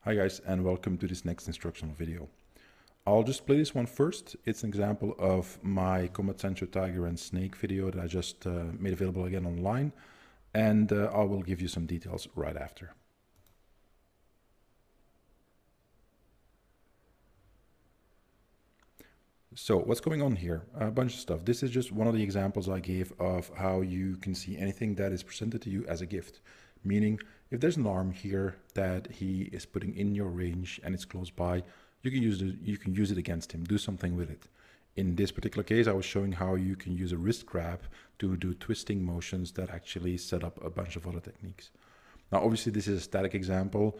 Hi guys, and welcome to this next instructional video. I'll just play this one first. It's an example of my Combat Sanshou Tiger and Snake video that I just made available again online, and I will give you some details right after. So what's going on here? A bunch of stuff. This is just one of the examples I gave of how you can see anything that is presented to you as a gift. Meaning, if there's an arm here that he is putting in your range and it's close by, you can use it against him, do something with it. In this particular case, I was showing how you can use a wrist grab to do twisting motions that actually set up a bunch of other techniques. Now, obviously, this is a static example.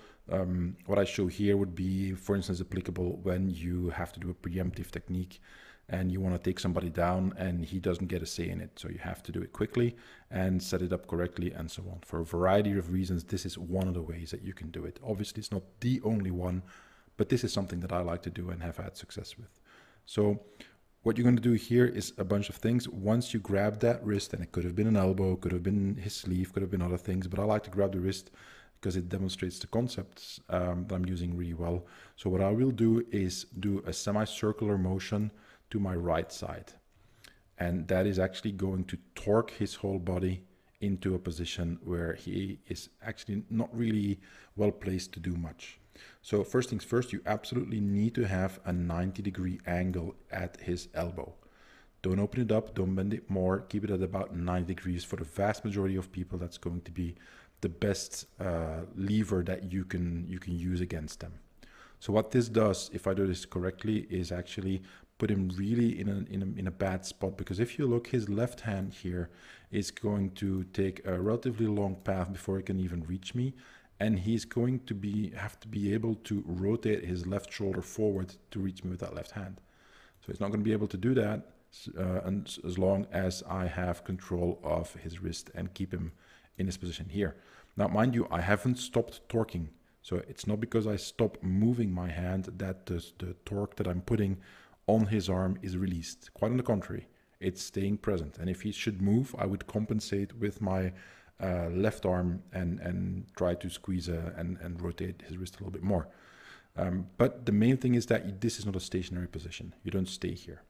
What I show here would be, for instance, applicable when you have to do a preemptive technique and you want to take somebody down and he doesn't get a say in it. So you have to do it quickly and set it up correctly and so on. For a variety of reasons, this is one of the ways that you can do it. Obviously, it's not the only one, but this is something that I like to do and have had success with. So what you're going to do here is a bunch of things. Once you grab that wrist, and it could have been an elbow, could have been his sleeve, could have been other things, but I like to grab the wrist because it demonstrates the concepts that I'm using really well. So what I will do is do a semicircular motion to my right side. And that is actually going to torque his whole body into a position where he is actually not really well placed to do much. So first things first, you absolutely need to have a 90-degree angle at his elbow. Don't open it up, don't bend it more, keep it at about 90 degrees. For the vast majority of people, that's going to be the best lever that you can use against them. So what this does, if I do this correctly, is actually put him really in a bad spot, because if you look, his left hand here is going to take a relatively long path before he can even reach me. And he's going to have to be able to rotate his left shoulder forward to reach me with that left hand. So he's not going to be able to do that as long as I have control of his wrist and keep him in this position here. Now, mind you, I haven't stopped torquing. So it's not because I stop moving my hand that the torque that I'm putting on his arm is released. Quite on the contrary, it's staying present. And if he should move, I would compensate with my left arm and try to squeeze and rotate his wrist a little bit more. But the main thing is that this is not a stationary position. You don't stay here.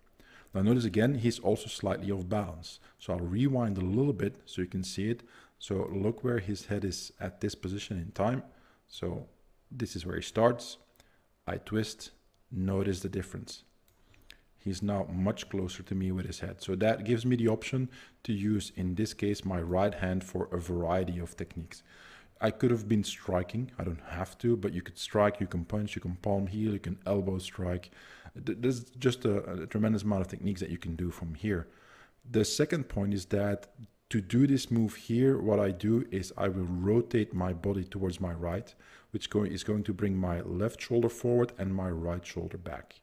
Now notice again, he's also slightly off balance. So I'll rewind a little bit so you can see it. So look where his head is at this position in time. So this is where he starts. I twist, notice the difference. He's now much closer to me with his head. So that gives me the option to use, in this case, my right hand for a variety of techniques. I could have been striking. I don't have to, but you could strike, you can punch, you can palm heel, you can elbow strike. There's just a tremendous amount of techniques that you can do from here. The second point is that to do this move here, what I do is I will rotate my body towards my right, which is going to bring my left shoulder forward and my right shoulder back.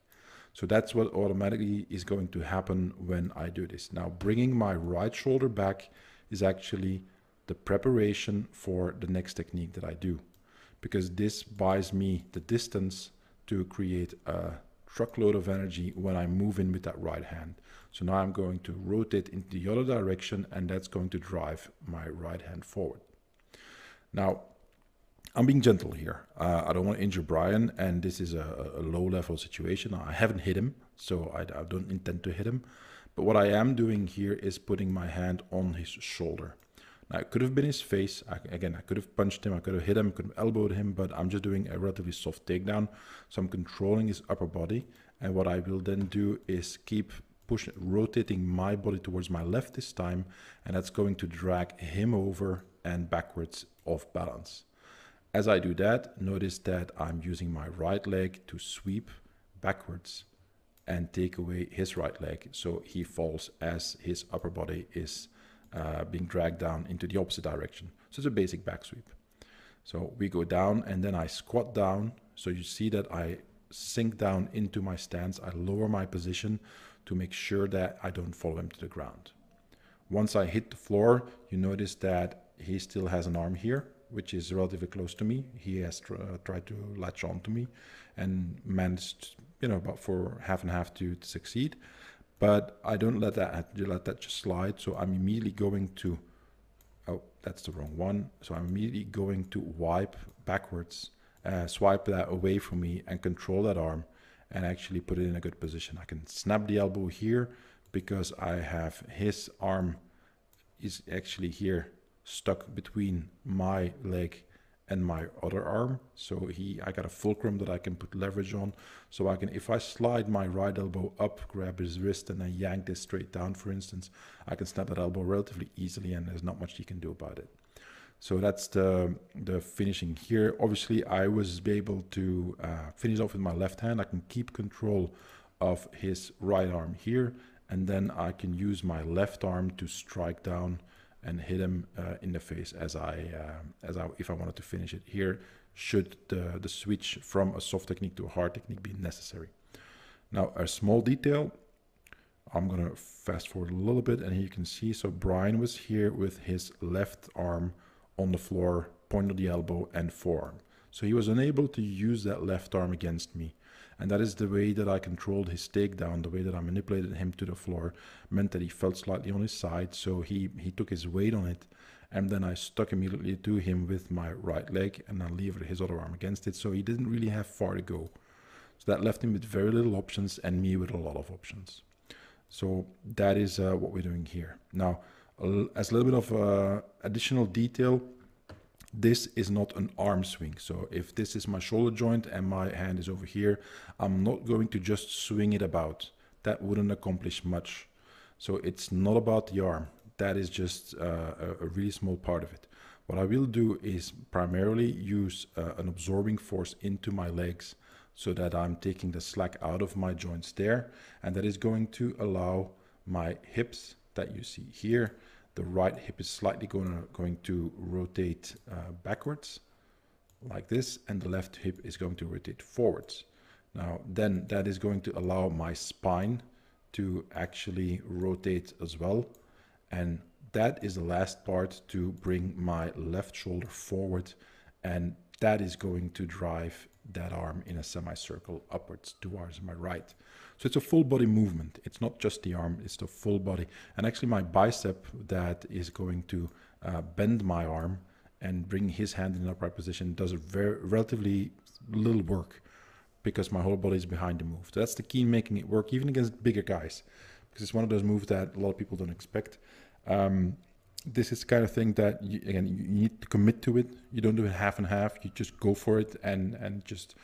So that's what automatically is going to happen when I do this. Now, bringing my right shoulder back is actually the preparation for the next technique that I do, because this buys me the distance to create a truckload of energy when I move in with that right hand. So now I'm going to rotate into the other direction, and that's going to drive my right hand forward. Now, I'm being gentle here. I don't want to injure Brian, and this is a low-level situation. I haven't hit him, so I don't intend to hit him. But what I am doing here is putting my hand on his shoulder. Now, it could have been his face. Again, I could have punched him, I could have hit him, I could have elbowed him, but I'm just doing a relatively soft takedown. So I'm controlling his upper body, and what I will then do is keep rotating my body towards my left this time, and that's going to drag him over and backwards off balance. As I do that, notice that I'm using my right leg to sweep backwards and take away his right leg, so he falls as his upper body is being dragged down into the opposite direction. So it's a basic back sweep. So we go down, and then I squat down. So you see that I sink down into my stance. I lower my position to make sure that I don't follow him to the ground. Once I hit the floor, you notice that he still has an arm here, which is relatively close to me. He has tried to latch on to me and managed, about for half and half to succeed. But I don't let that just slide. So I'm immediately going to, oh, that's the wrong one. So I'm immediately going to wipe backwards swipe that away from me and control that arm and actually put it in a good position. I can snap the elbow here because I have his arm is actually here stuck between my leg and my other arm. So I got a fulcrum that I can put leverage on. So I can, if I slide my right elbow up, grab his wrist and I yank this straight down, for instance, I can snap that elbow relatively easily and there's not much you can do about it. So that's the finishing here. Obviously, I was able to finish off with my left hand. I can keep control of his right arm here, and then I can use my left arm to strike down and hit him in the face if I wanted to finish it here, should the switch from a soft technique to a hard technique be necessary. Now, a small detail. I'm gonna fast forward a little bit, and here you can see, so Brian was here with his left arm on the floor, point of the elbow and forearm. So he was unable to use that left arm against me. And that is the way that I controlled his takedown, the way that I manipulated him to the floor, meant that he felt slightly on his side. So he took his weight on it. And then I stuck immediately to him with my right leg and I levered his other arm against it. So he didn't really have far to go. So that left him with very little options and me with a lot of options. So that is what we're doing here. Now, as a little bit of additional detail, this is not an arm swing. So if this is my shoulder joint and my hand is over here, I'm not going to just swing it about. That wouldn't accomplish much. So it's not about the arm. That is just a really small part of it. What I will do is primarily use an absorbing force into my legs so that I'm taking the slack out of my joints there. And that is going to allow my hips that you see here. The right hip is slightly going to rotate backwards like this, and the left hip is going to rotate forwards. Now, then that is going to allow my spine to actually rotate as well. And that is the last part to bring my left shoulder forward. And that is going to drive that arm in a semicircle upwards towards my right. So it's a full body movement. It's not just the arm, it's the full body. And actually my bicep that is going to bend my arm and bring his hand in an upright position does a relatively little work because my whole body is behind the move. So that's the key in making it work, even against bigger guys, because it's one of those moves that a lot of people don't expect. This is the kind of thing that, you need to commit to it. You don't do it half and half. You just go for it and just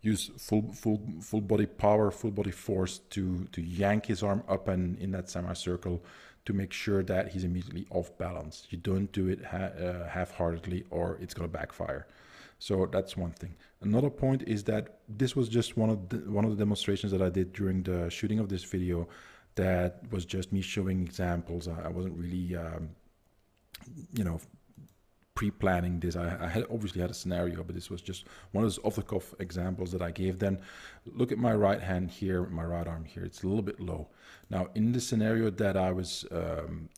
use full body power, full body force to yank his arm up and in that semicircle to make sure that he's immediately off balance. You don't do it half-heartedly or it's going to backfire. So that's one thing. Another point is that this was just one of the demonstrations that I did during the shooting of this video. That was just me showing examples. I wasn't really, pre-planning this. I had obviously had a scenario, but this was just one of those off-the-cuff examples that I gave. Then look at my right hand here, my right arm here. It's a little bit low. Now, in the scenario that I was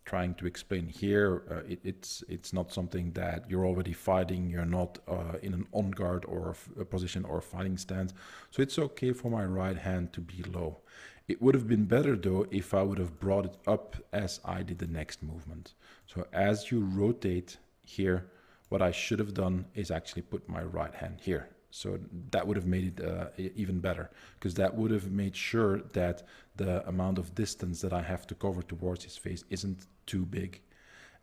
trying to explain here, it's not something that you're already fighting. You're not in an on guard or a position or a fighting stance. So it's okay for my right hand to be low. It would have been better though if I would have brought it up as I did the next movement. So as you rotate here, what I should have done is actually put my right hand here. So that would have made it even better, because that would have made sure that the amount of distance that I have to cover towards his face isn't too big.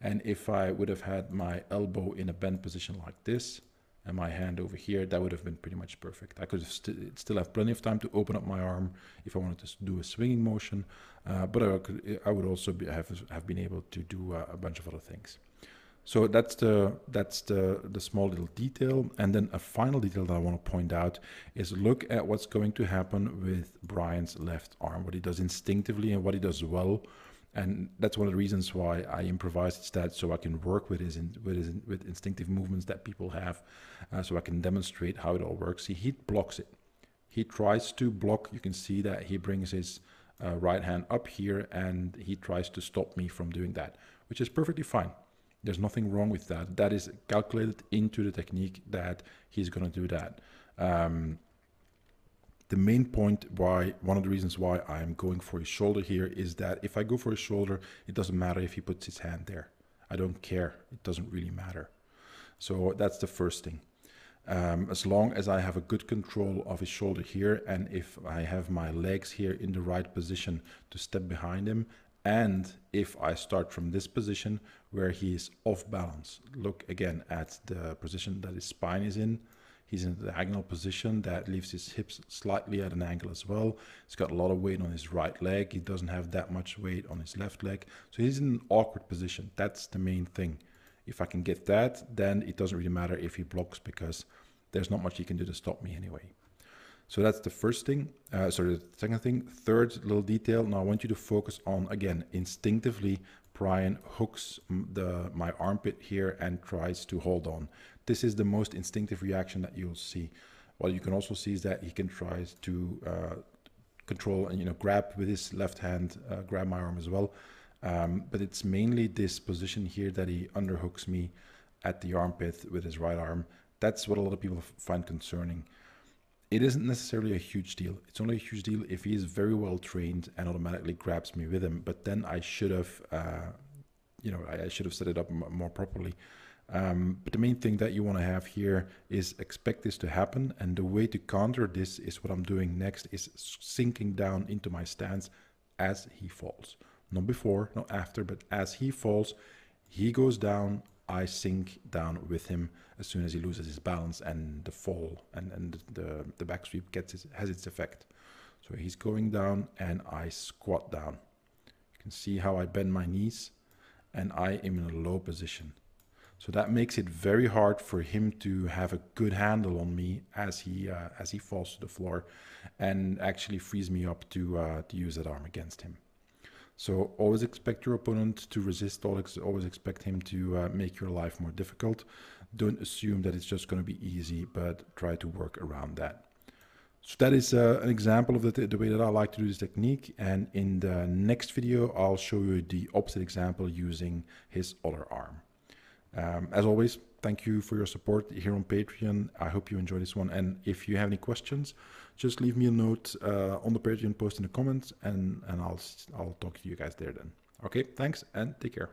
And if I would have had my elbow in a bent position like this and my hand over here, that would have been pretty much perfect. I could have still have plenty of time to open up my arm if I wanted to do a swinging motion, but I would also have been able to do a bunch of other things. So that's the small little detail. And then a final detail that I want to point out is look at what's going to happen with Brian's left arm, what he does instinctively and what he does well. And that's one of the reasons why I improvised that, so I can work with instinctive movements that people have, so I can demonstrate how it all works. He blocks it. He tries to block. You can see that he brings his right hand up here and he tries to stop me from doing that, which is perfectly fine. There's nothing wrong with that. That is calculated into the technique that he's going to do that. The main point one of the reasons why I'm going for his shoulder here is that if I go for his shoulder, it doesn't matter if he puts his hand there. I don't care. It doesn't really matter. So that's the first thing. As long as I have a good control of his shoulder here, and if I have my legs here in the right position to step behind him, and if I start from this position where he is off balance, look again at the position that his spine is in. He's in a diagonal position that leaves his hips slightly at an angle as well. He's got a lot of weight on his right leg. He doesn't have that much weight on his left leg. So he's in an awkward position. That's the main thing. If I can get that, then it doesn't really matter if he blocks, because there's not much he can do to stop me anyway. So that's the first thing. The second thing. Third little detail. Now I want you to focus on, again, instinctively, Brian hooks my armpit here and tries to hold on. This is the most instinctive reaction that you'll see. What you can also see is that he can try to control and grab with his left hand, grab my arm as well. But it's mainly this position here that he underhooks me at the armpit with his right arm. That's what a lot of people find concerning. It isn't necessarily a huge deal. It's only a huge deal if he is very well trained and automatically grabs me with him. But then I should have, I should have set it up more properly. But the main thing that you want to have here is expect this to happen. And the way to counter this is what I'm doing next, is sinking down into my stance as he falls. Not before, not after, but as he falls, he goes down, I sink down with him as soon as he loses his balance, and the fall and the back sweep has its effect. So he's going down and I squat down. You can see how I bend my knees and I am in a low position. So that makes it very hard for him to have a good handle on me as he falls to the floor, and actually frees me up to use that arm against him. So always expect your opponent to resist, always expect him to make your life more difficult. Don't assume that it's just going to be easy, but try to work around that. So that is an example of the way that I like to do this technique. And in the next video, I'll show you the opposite example using his other arm. As always, thank you for your support here on Patreon. I hope you enjoy this one. And if you have any questions, just leave me a note on the Patreon post in the comments, and I'll talk to you guys there then. Okay, thanks and take care.